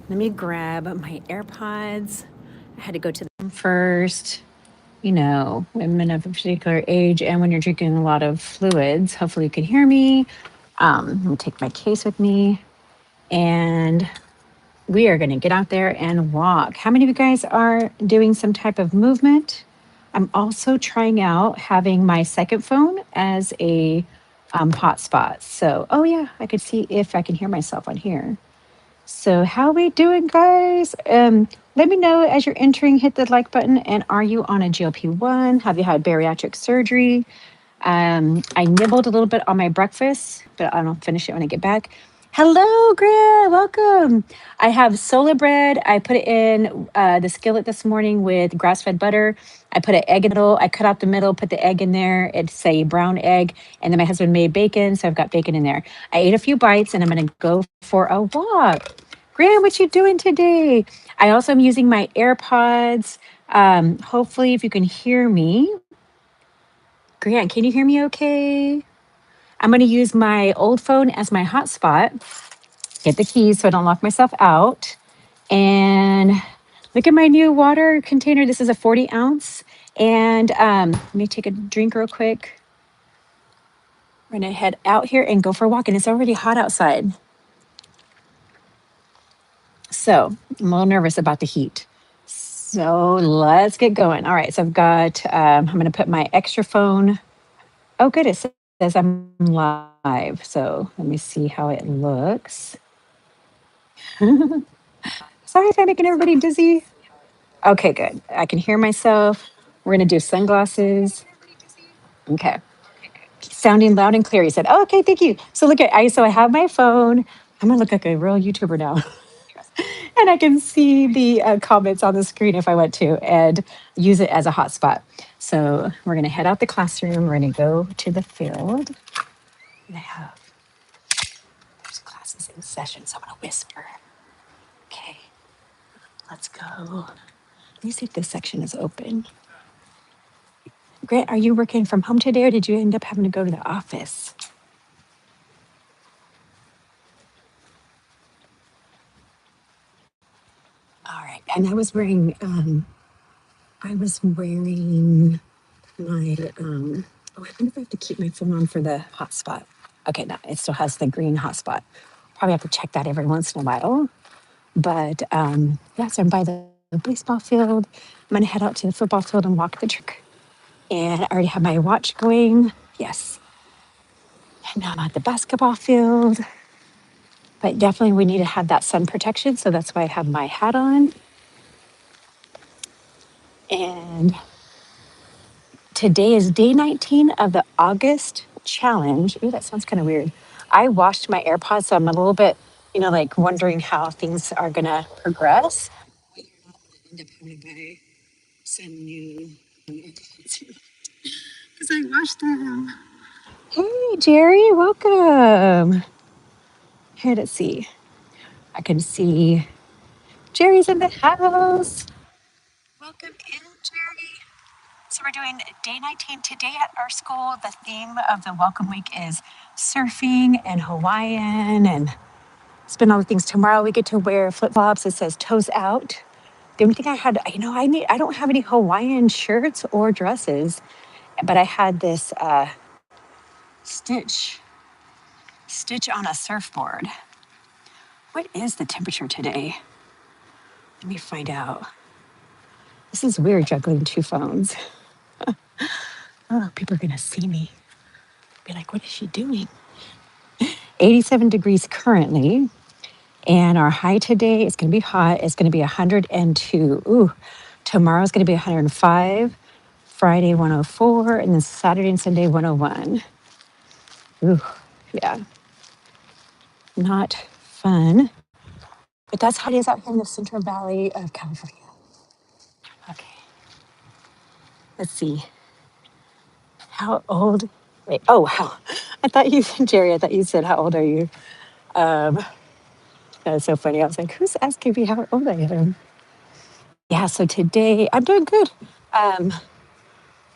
Let me grab my AirPods. I had to go to them first. You know, women of a particular age, and when you're drinking a lot of fluids, hopefully you can hear me. I'm gonna take my case with me, and we are gonna get out there and walk. How many of you guys are doing some type of movement? I'm also trying out having my second phone as a hotspot. So, oh yeah, I could see if I can hear myself on here. So, how we doing, guys? Let me know as you're entering. Hit the like button. And are you on a GLP-1? Have you had bariatric surgery? I nibbled a little bit on my breakfast, but I'll finish it when I get back. Hello, Grant. Welcome. I have sola bread. I put it in the skillet this morning with grass-fed butter. I put an egg in the middle. I cut out the middle, put the egg in there. It's a brown egg. And then my husband made bacon, so I've got bacon in there. I ate a few bites, and I'm going to go for a walk. Grant, what you doing today? I also am using my AirPods. Hopefully, if you can hear me. Grant, can you hear me okay? I'm going to use my old phone as my hotspot. Get the keys so I don't lock myself out. And look at my new water container. This is a 40 ounce. And let me take a drink real quick. We're going to head out here and go for a walk. And it's already hot outside. So I'm a little nervous about the heat. So let's get going. All right. So I've got, I'm going to put my extra phone. Oh, good. It says I'm live. So let me see how it looks. Sorry if I'm making everybody dizzy. Okay, good. I can hear myself. We're going to do sunglasses. Okay. Sounding loud and clear. He said, oh, okay, thank you. So look at, so I have my phone. I'm going to look like a real YouTuber now. And I can see the comments on the screen if I want to and use it as a hotspot. So we're going to head out the classroom. We're going to go to the field. And I have, there's classes in session, so I'm going to whisper. Okay, let's go. Let me see if this section is open. Grant, are you working from home today or did you end up having to go to the office? All right. And I was wearing my, oh, I wonder if I have to keep my phone on for the hotspot. Okay, no, it still has the green hotspot. Probably have to check that every once in a while. But yeah, so I'm by the baseball field. I'm going to head out to the football field and walk the track. And I already have my watch going. Yes. And now I'm at the basketball field. But definitely we need to have that sun protection. So that's why I have my hat on. And today is day 19 of the August challenge. Ooh, that sounds kind of weird. I washed my AirPods, so I'm a little bit, like wondering how things are going to progress. But you're not going to end up having to buy some new AirPods because I washed them. Hey, Jerry, welcome. Here, let's see. I can see Jerry's in the house. Welcome in, Jerry. So we're doing day 19 today at our school. The theme of the welcome week is surfing and Hawaiian and spin all the things. Tomorrow we get to wear flip-flops. It says toes out. The only thing I had, I don't have any Hawaiian shirts or dresses, but I had this stitch on a surfboard. What is the temperature today? Let me find out. This is weird juggling two phones. Oh, people are gonna see me. Be like, what is she doing? 87 degrees currently. And our high today is going to be hot. It's going to be 102. Ooh, tomorrow's going to be 105. Friday, 104. And then Saturday and Sunday, 101. Ooh, yeah. Not fun. But that's how it is out here in the Central Valley of California. Okay. Let's see. How old? Wait, oh, how? I thought you, Jerry, I thought you said, how old are you? Um, that was so funny. I was like, who's asking me how old I am? Yeah, so today I'm doing good. Um,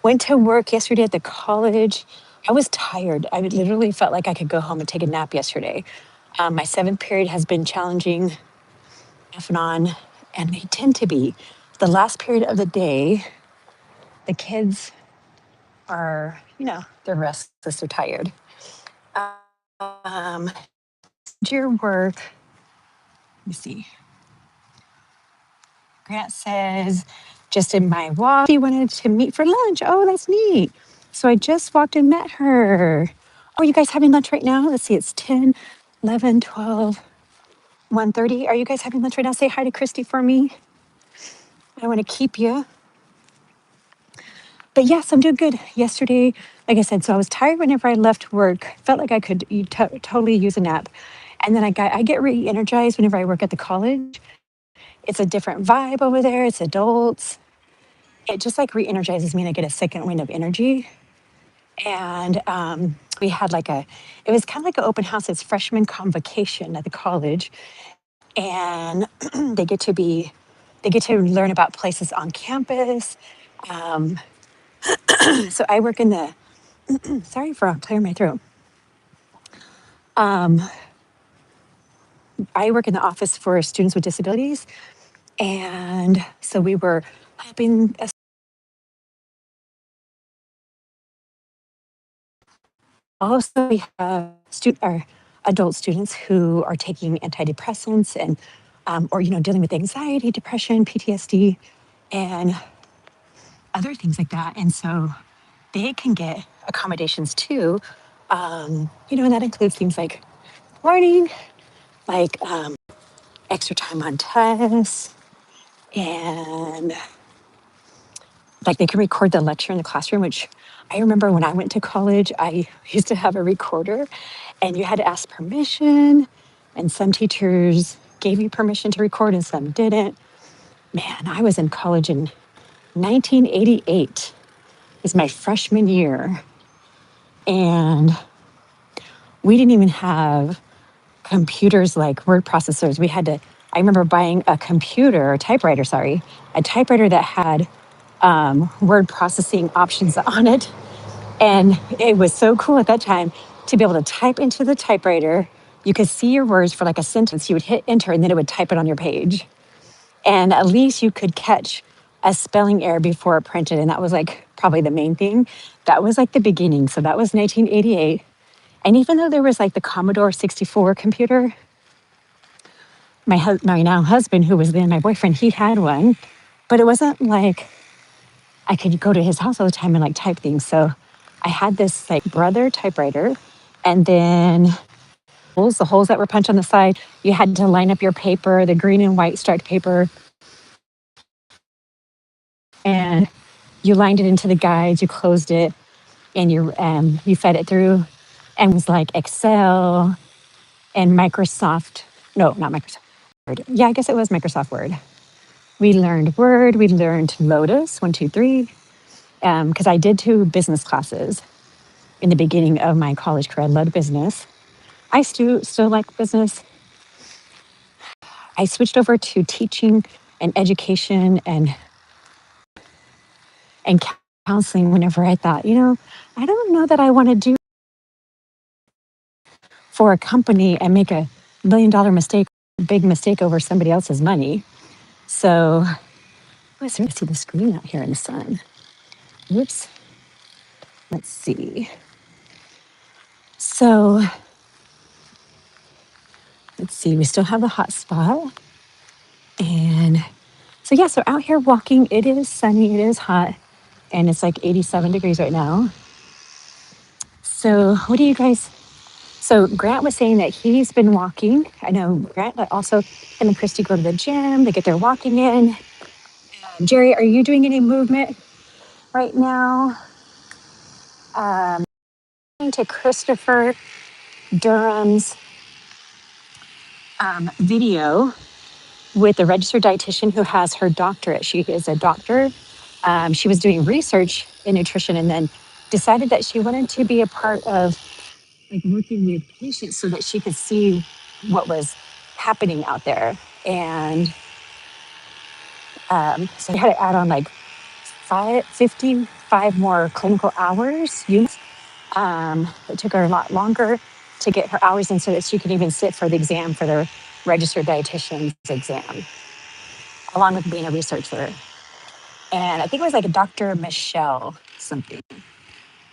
Went to work yesterday at the college. I was tired. I literally felt like I could go home and take a nap yesterday. My seventh period has been challenging. off and on, and they tend to be the last period of the day. The kids are, they're restless, they're tired. Um, do your work. Let me see. Grant says, just in my walk, she wanted to meet for lunch. Oh, that's neat. So I just walked and met her. Oh, you guys having lunch right now? Let's see, it's 10, 11, 12, 1:30. Are you guys having lunch right now? Say hi to Christy for me. I want to keep you. But yes, I'm doing good. Yesterday, like I said, so I was tired whenever I left work. Felt like I could totally use a nap. And then I get re-energized whenever I work at the college. It's a different vibe over there. It's adults. It just like re-energizes me and I get a second wind of energy. And we had it was kind of like an open house. It's freshman convocation at the college. And they get to learn about places on campus. Um, so I work in the, sorry for clearing my throat. Um, I work in the office for students with disabilities. And so we were helping. Also, we have or adult students who are taking antidepressants and, or dealing with anxiety, depression, PTSD, and other things like that. And so they can get accommodations too. And that includes things like learning, like extra time on tests, and like they can record the lecture in the classroom, which I remember when I went to college, I used to have a recorder and you had to ask permission. And some teachers gave you permission to record and some didn't. Man, I was in college in 1988. It was my freshman year. And we didn't even have computers like word processors. I remember buying a typewriter that had word processing options on it. And it was so cool at that time to be able to type into the typewriter. You could see your words for like a sentence. You would hit enter and then it would type it on your page. And at least you could catch a spelling error before it printed. And that was like probably the main thing. That was like the beginning. So that was 1988. And even though there was like the Commodore 64 computer, my now husband, who was then my boyfriend, he had one, but it wasn't like I could go to his house all the time and like type things. So I had this like brother typewriter, and then the holes that were punched on the side, you had to line up your paper, the green and white striped paper, and you lined it into the guides, you closed it, and you fed it through, and it was like Excel and Microsoft. No, not Microsoft Word. Yeah, I guess it was Microsoft Word. We learned Word, we learned Lotus, 1, 2, 3, because I did 2 business classes in the beginning of my college career. I loved business. I still like business. I switched over to teaching and education and counseling whenever I thought, I don't know that I want to do for a company and make $1 million mistake, big mistake over somebody else's money. So let's see the screen out here in the sun. Whoops. Let's see. So let's see. We still have a hot spot. And so, yeah, so out here walking, it is sunny, it is hot, and it's like 87 degrees right now. So, what do you guys? So, Grant was saying that he's been walking. I know Grant, but also him and Christy go to the gym, they get their walking in. Jerry, are you doing any movement right now? To Christopher Durham's video with a registered dietitian who has her doctorate. She is a doctor. She was doing research in nutrition and then decided that she wanted to be a part of like working with patients so that she could see what was happening out there. And so we had to add on like 55 more clinical hours. It took her a lot longer to get her hours in so that she could even sit for the exam for their registered dietitian's exam, along with being a researcher. And I think it was like a Dr. Michelle something.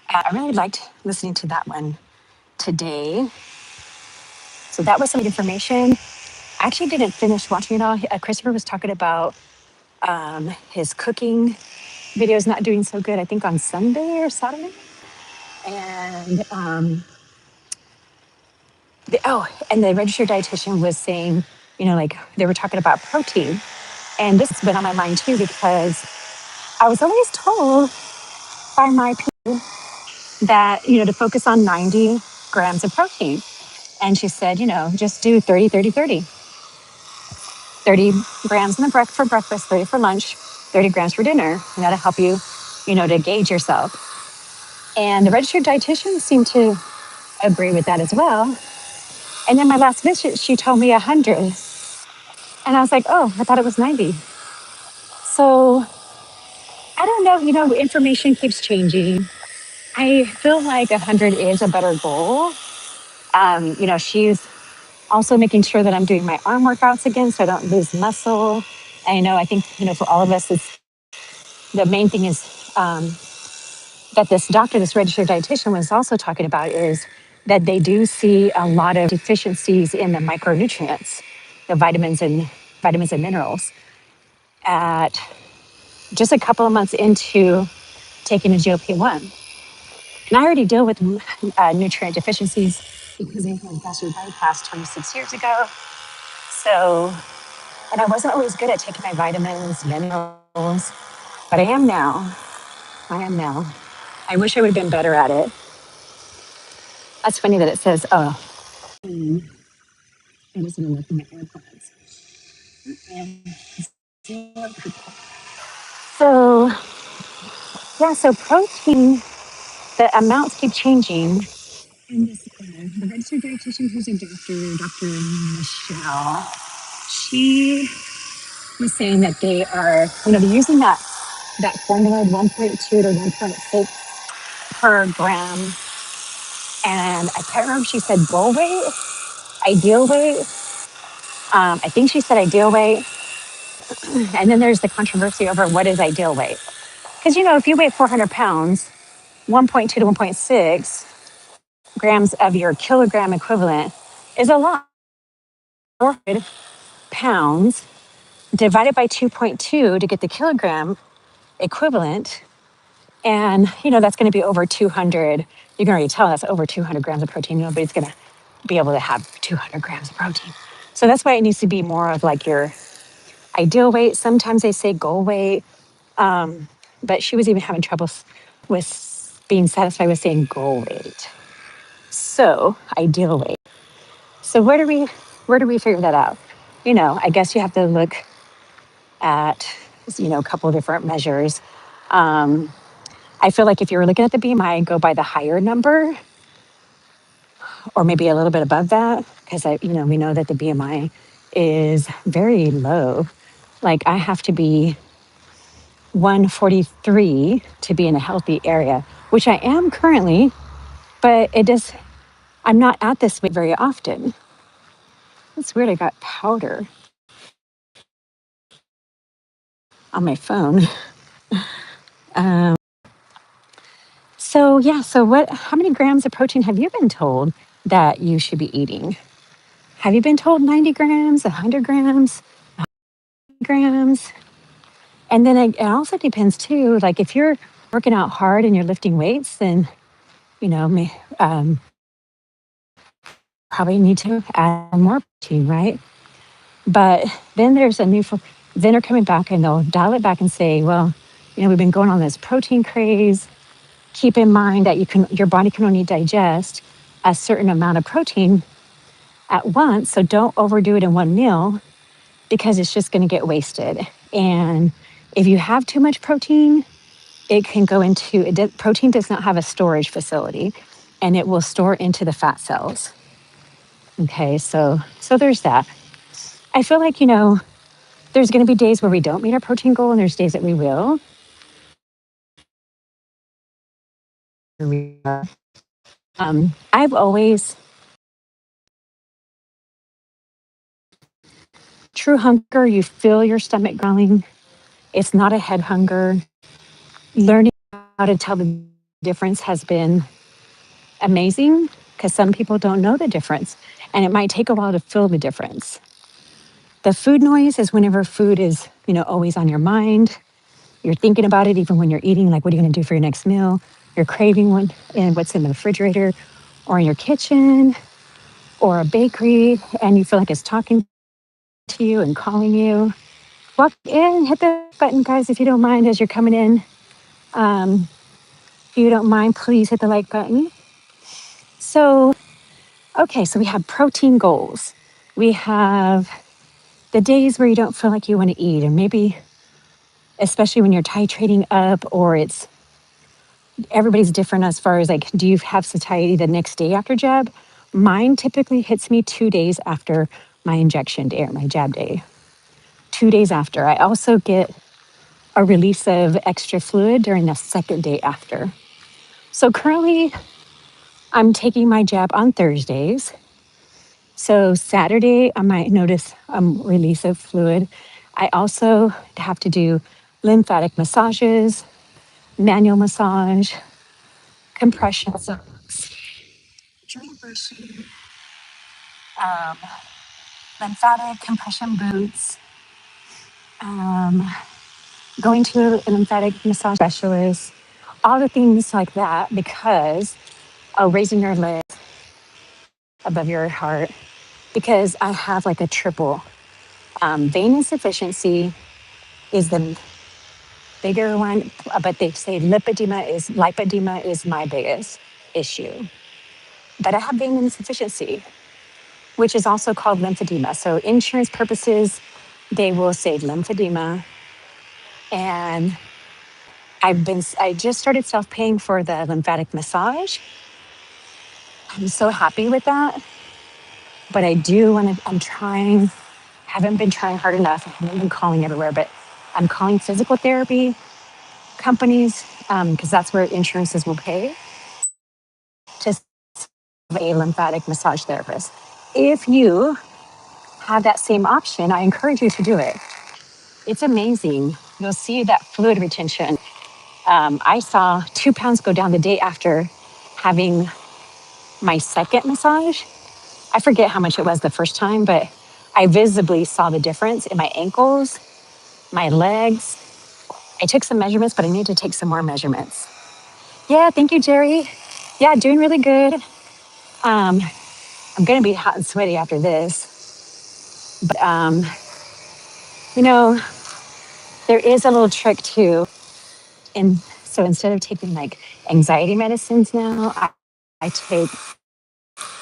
I really liked listening to that one today. So that was some information. I actually didn't finish watching it all. Christopher was talking about his cooking videos not doing so good, I think on Sunday or Saturday. And and the registered dietitian was saying, like they were talking about protein. And this has been on my mind too, because I was always told by my people that, to focus on 90 grams of protein. And she said, just do 30, 30, 30. 30 grams for breakfast, 30 for lunch, 30 grams for dinner. And that'll help you, to gauge yourself. And the registered dietitian seemed to agree with that as well. And then my last visit, she told me 100. And I was like, oh, I thought it was 90. So I don't know, information keeps changing. I feel like 100 is a better goal. She's also making sure that I'm doing my arm workouts again so I don't lose muscle. I think, for all of us, it's the main thing is that this registered dietitian was also talking about is that they do see a lot of deficiencies in the micronutrients, the vitamins and minerals at just a couple of months into taking a GLP-1. And I already deal with nutrient deficiencies because I had gastric bypass 26 years ago. So, and I wasn't always good at taking my vitamins, minerals, but I am now. I am now. I wish I would have been better at it. That's funny that it says, oh, I was going to look in my AirPods. So, yeah, so protein, the amounts keep changing. And the registered dietitian who's a doctor, Dr. Michelle, she was saying that they are, they're using that formula 1.2 to 1.6 per gram. And I can't remember if she said goal weight, ideal weight. I think she said ideal weight. And then there's the controversy over what is ideal weight. Because, if you weigh 400 pounds, 1.2 to 1.6 grams of your kilogram equivalent is a lot. 400 pounds divided by 2.2 to get the kilogram equivalent. And, that's going to be over 200. You can already tell that's over 200 grams of protein. Nobody's going to be able to have 200 grams of protein. So that's why it needs to be more of like your ideal weight. Sometimes they say goal weight. But she was even having trouble with being satisfied with saying goal weight. So ideal weight. So where do we figure that out? I guess you have to look at a couple of different measures. I feel like if you were looking at the BMI, go by the higher number, or maybe a little bit above that, because we know that the BMI is very low. Like I have to be 143 to be in a healthy area, which I am currently, but I'm not at this weight very often. It's weird. I got powder on my phone. So yeah, how many grams of protein have you been told that you should be eating? Have you been told 90 grams, 100 grams, grams? And then it also depends too, like if you're working out hard and you're lifting weights, then, probably need to add more protein, right? But then then they're coming back and they'll dial it back and say, well, we've been going on this protein craze. Keep in mind that your body can only digest a certain amount of protein at once. So don't overdo it in one meal because it's just going to get wasted. And if you have too much protein, it can go protein does not have a storage facility and it will store into the fat cells. Okay, so there's that. I feel like, there's going to be days where we don't meet our protein goal and there's days that we will. I've always True hunger, you feel your stomach growling. It's not a head hunger. Learning how to tell the difference has been amazing because some people don't know the difference and it might take a while to feel the difference. The food noise is whenever food is, always on your mind. You're thinking about it even when you're eating, like what are you going to do for your next meal? You're craving one and what's in the refrigerator or in your kitchen or a bakery and you feel like it's talking to you and calling you. Walk in, hit the button, guys, if you don't mind, as you're coming in. If you don't mind, please hit the like button. So, okay, so we have protein goals. We have the days where you don't feel like you want to eat, and maybe, especially when you're titrating up, or it's everybody's different as far as like, do you have satiety the next day after jab? Mine typically hits me 2 days after my injection day or my jab day. 2 days after. I also get a release of extra fluid during the second day after. So currently, I'm taking my jab on Thursdays. So Saturday, I might notice a release of fluid. I also have to do lymphatic massages, manual massage, compression socks, joint brushing, um, lymphatic compression boots, um, going to a lymphatic massage specialist, all the things like that because raising your leg above your heart because I have like a triple. Vein insufficiency is the bigger one, but they say lipedema is my biggest issue. But I have vein insufficiency, which is also called lymphedema. So insurance purposes, they will say lymphedema. And I just started self-paying for the lymphatic massage. I'm so happy with that. But I do want to, I'm trying, haven't been trying hard enough. I haven't been calling everywhere, but I'm calling physical therapy companies because that's where insurances will pay to a lymphatic massage therapist. If you have that same option, I encourage you to do it. It's amazing. You'll see that fluid retention. I saw 2 pounds go down the day after having my second massage. I forget how much it was the first time, but I visibly saw the difference in my ankles, my legs. I took some measurements, but I need to take some more measurements. Yeah, thank you, Jerry. Yeah, doing really good. Um, I'm going to be hot and sweaty after this. But, you know, there is a little trick too. And so instead of taking like anxiety medicines now, I take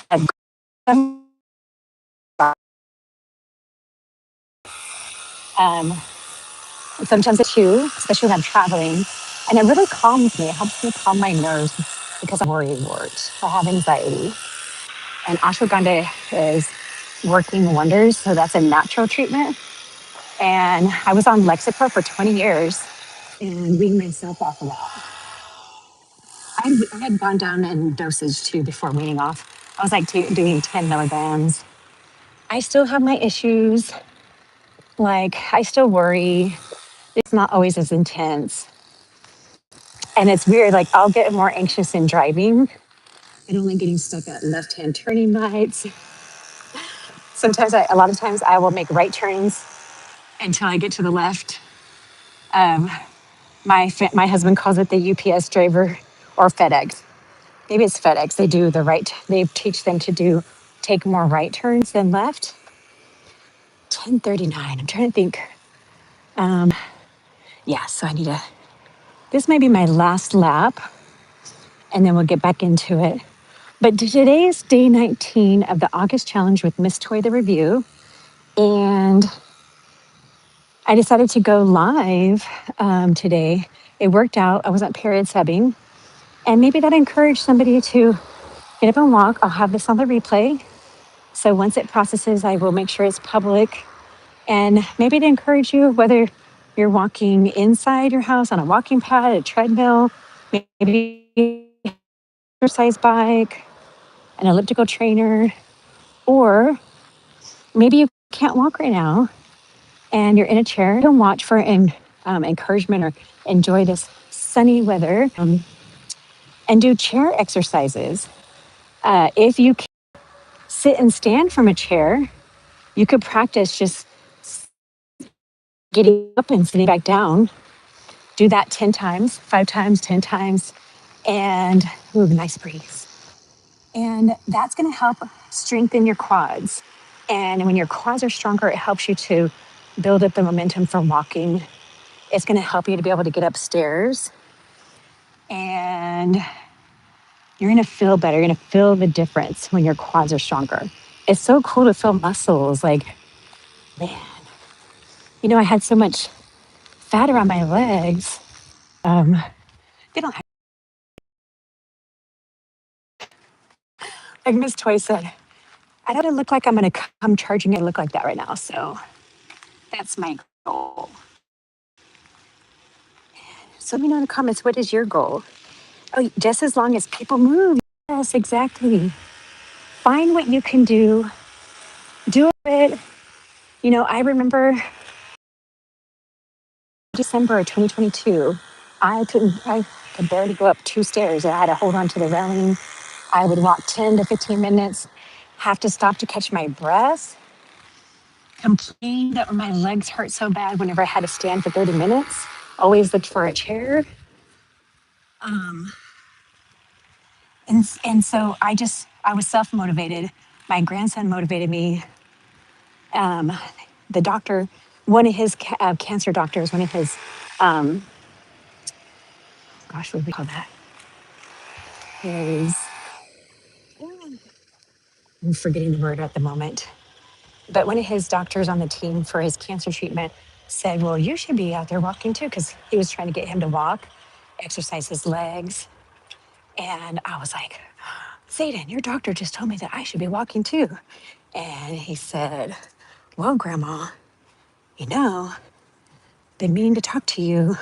a um, sometimes a chew, especially when I'm traveling. And it really calms me. It helps me calm my nerves because I'm worried. I have anxiety. And ashwagandha is working wonders. So that's a natural treatment. And I was on Lexapro for 20 years and weaned myself off of that. I had gone down in dosage too before weaning off. I was like doing 10 milligrams. I still have my issues. Like, I still worry. It's not always as intense. And it's weird. Like, I'll get more anxious in driving. I don't like getting stuck at left hand turning lights. A lot of times, I will make right turns until I get to the left. Um, my husband calls it the UPS driver or FedEx. Maybe it's FedEx. They do the right. They teach them to take more right turns than left. 10:39. I'm trying to think. Um, yeah. So I need to. This may be my last lap, and then we'll get back into it. But today is day 19 of the August challenge with Miss Toy the Review, and I decided to go live today. It worked out. I wasn't period subbing, and maybe that encouraged somebody to get up and walk. I'll have this on the replay. So once it processes, I will make sure it's public and maybe to encourage you, whether you're walking inside your house on a walking pad, a treadmill, maybe exercise bike, an elliptical trainer, or maybe you can't walk right now and you're in a chair, you can watch for encouragement or enjoy this sunny weather, and do chair exercises. If you can sit and stand from a chair, you could practice just getting up and sitting back down. Do that 10 times, 5 times, 10 times, and ooh, nice breeze. And that's going to help strengthen your quads. And when your quads are stronger, it helps you to build up the momentum for walking. It's going to help you to be able to get upstairs. And you're going to feel better. You're going to feel the difference when your quads are stronger. It's so cool to feel muscles. Like, man, I had so much fat around my legs. They don't have, like Miss Toy said, I don't look like I'm going to come charging. I look like that right now. So that's my goal. So let me know in the comments, what is your goal? Oh, just as long as people move. Yes, exactly. Find what you can do. Do it. I remember December of 2022, I could barely go up 2 stairs. I had to hold on to the railing. I would walk 10 to 15 minutes, have to stop to catch my breath, complain that my legs hurt so bad whenever I had to stand for 30 minutes, always looked for a chair. And so I was self-motivated. My grandson motivated me. The doctor, one of his cancer doctors, one of his, um, gosh, what do we call that? His, I'm forgetting the word at the moment. But one of his doctors on the team for his cancer treatment said, well, you should be out there walking too, because he was trying to get him to walk, exercise his legs. And I was like, Zayden, your doctor just told me that I should be walking too. And he said, well, Grandma, you know, been meaning to talk to you.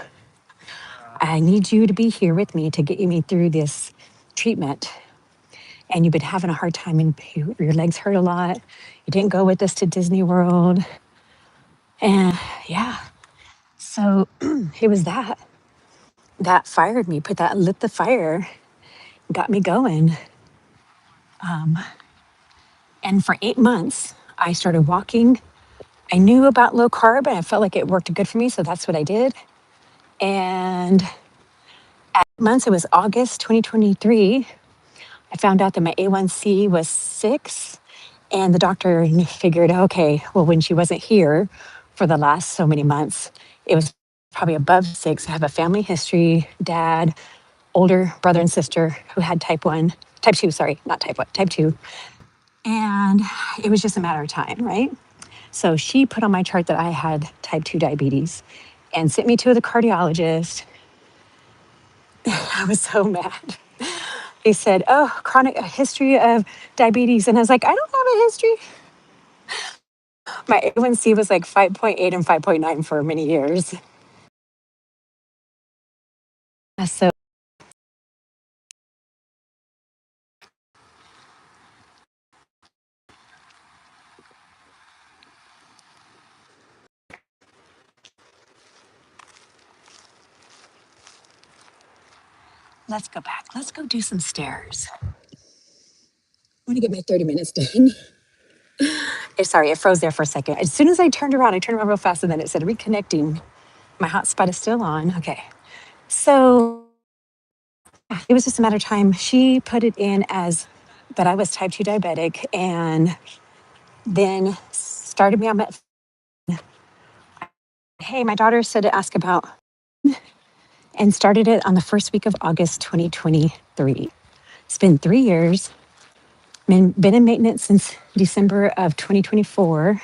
I need you to be here with me to get me through this treatment. And you've been having a hard time and your legs hurt a lot. You didn't go with us to Disney World. And yeah, so it was that fired me, lit the fire, got me going. And for 8 months, I started walking. I knew about low carb and I felt like it worked good for me. So that's what I did. And at months, it was August 2023. I found out that my A1C was 6. And the doctor figured, okay, well, when she wasn't here for the last so many months, it was probably above 6. I have a family history, dad, older brother and sister who had type 2, sorry, not type 1, type 2. And it was just a matter of time, right? So she put on my chart that I had type 2 diabetes and sent me to the cardiologist. I was so mad. He said, oh, chronic a history of diabetes. And I was like, I don't have a history. My A1C was like 5.8 and 5.9 for many years. So let's go back. Let's go do some stairs. I want to get my 30 minutes done. Sorry, it froze there for a second. As soon as I turned around real fast, and then it said reconnecting. My hotspot is still on. Okay. So it was just a matter of time. She put it in as that I was type 2 diabetic and then started me on hey, my daughter said to ask about and started it on the first week of August 2023. It's been 3 years. Been in maintenance since December of 2024.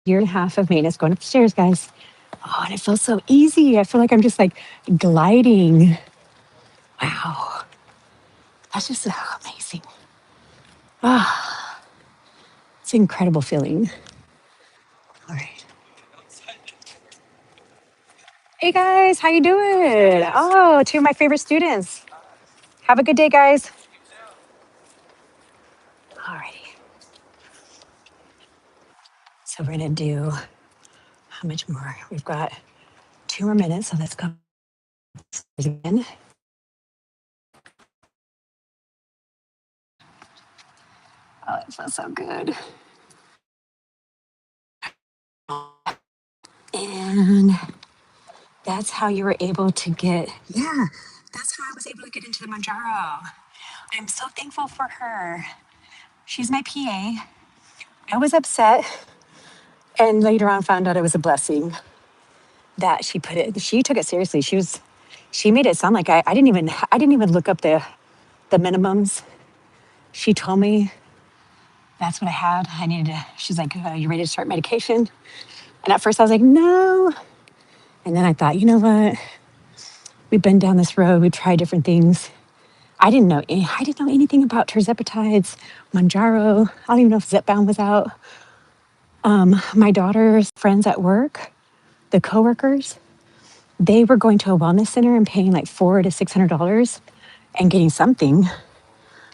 Year and a half of maintenance, going up the stairs, guys. Oh, and it feels so easy. I feel like I'm just like gliding. Wow. That's just amazing. Ah, it's an incredible feeling. All right. Hey guys, how you doing? Oh, two of my favorite students. Have a good day, guys. All righty. So we're gonna do how much more? We've got 2 more minutes, so let's go again. Oh, it feels so good. And that's how you were able to get, yeah, that's how I was able to get into the Manjaro. I'm so thankful for her. She's my PA. I was upset, and later on found out it was a blessing that she took it seriously. She made it sound like I didn't even look up the minimums. She told me that's what I had. I needed to, she's like, you ready to start medication? And at first I was like, no. And then I thought, you know what? We've been down this road. We've tried different things. I didn't know anything about terzepatides, Mounjaro. I don't even know if Zepbound was out. My daughter's friends at work, the coworkers, they were going to a wellness center and paying like $400 to $600 and getting something.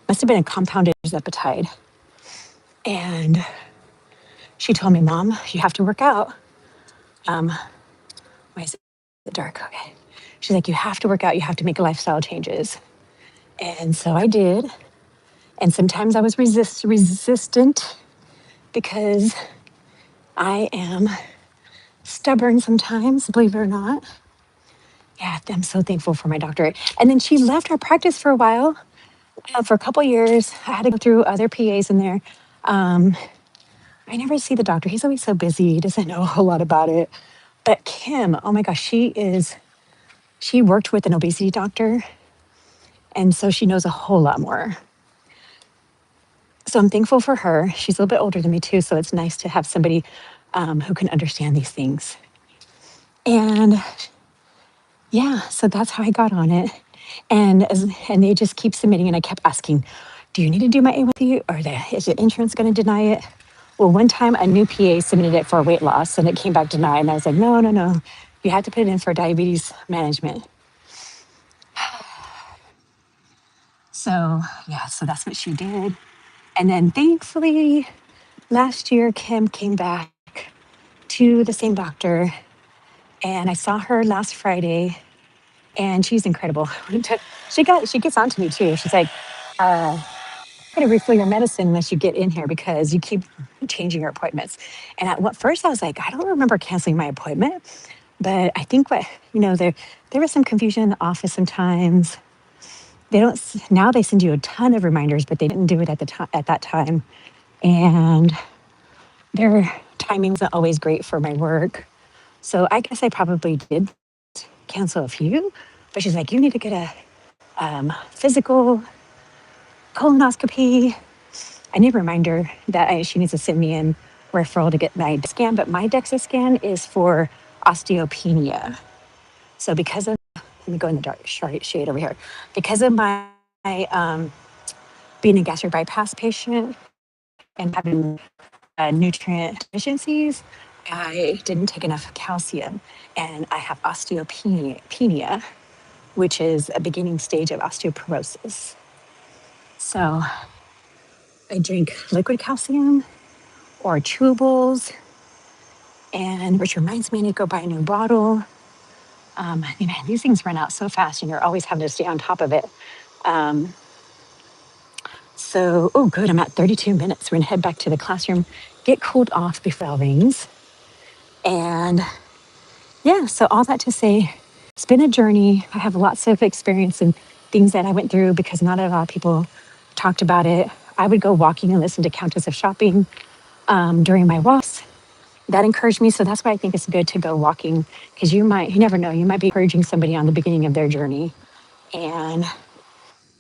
Must have been a compounded terzepatide. And she told me, Mom, you have to work out. Why is it dark? Okay. She's like, you have to work out. You have to make lifestyle changes. And so I did. And sometimes I was resistant because I am stubborn sometimes, believe it or not. Yeah, I'm so thankful for my doctor. And then she left our practice for a while, for a couple years. I had to go through other PAs in there. I never see the doctor. He's always so busy. He doesn't know a whole lot about it. But Kim, oh my gosh, she worked with an obesity doctor. And so she knows a whole lot more. So I'm thankful for her. She's a little bit older than me too. So it's nice to have somebody who can understand these things. And yeah, so that's how I got on it. And they just keep submitting. And I kept asking, do you need to do my A1C or is your insurance going to deny it? Well, one time a new PA submitted it for weight loss and it came back denied. And I was like, no, no, no. You have to put it in for diabetes management. So, yeah, so that's what she did. And then thankfully, last year, Kim came back to the same doctor. And I saw her last Friday and she's incredible. She gets on to me too. She's like, I'm going to refill your medicine unless you get in here because you keep changing your appointments. And at what first I was like, I don't remember canceling my appointment, but I think there was some confusion in the office sometimes. They don't now they send you a ton of reminders, but they didn't do it at that time, and their timing wasn't always great for my work. So I guess I probably did cancel a few. But she's like, you need to get a physical colonoscopy. I need a reminder that she needs to send me in referral to get my scan, but my DEXA scan is for osteopenia. So because of, let me go in the dark shade over here. Because of my being a gastric bypass patient and having nutrient deficiencies, I didn't take enough calcium, and I have osteopenia, which is a beginning stage of osteoporosis. So I drink liquid calcium or chewables, and which reminds me I need to go buy a new bottle. Man, these things run out so fast, and you're always having to stay on top of it. So, oh, good, I'm at 32 minutes. We're gonna head back to the classroom, get cooled off before things, and yeah. So all that to say, it's been a journey. I have lots of experience and things that I went through because not a lot of people talked about it. I would go walking and listen to Countess of Shopping during my walks. That encouraged me. So that's why I think it's good to go walking because you never know, you might be encouraging somebody on the beginning of their journey. And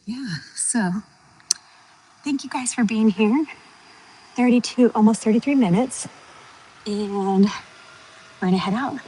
yeah, so thank you guys for being here. 32, almost 33 minutes. And we're going to head out.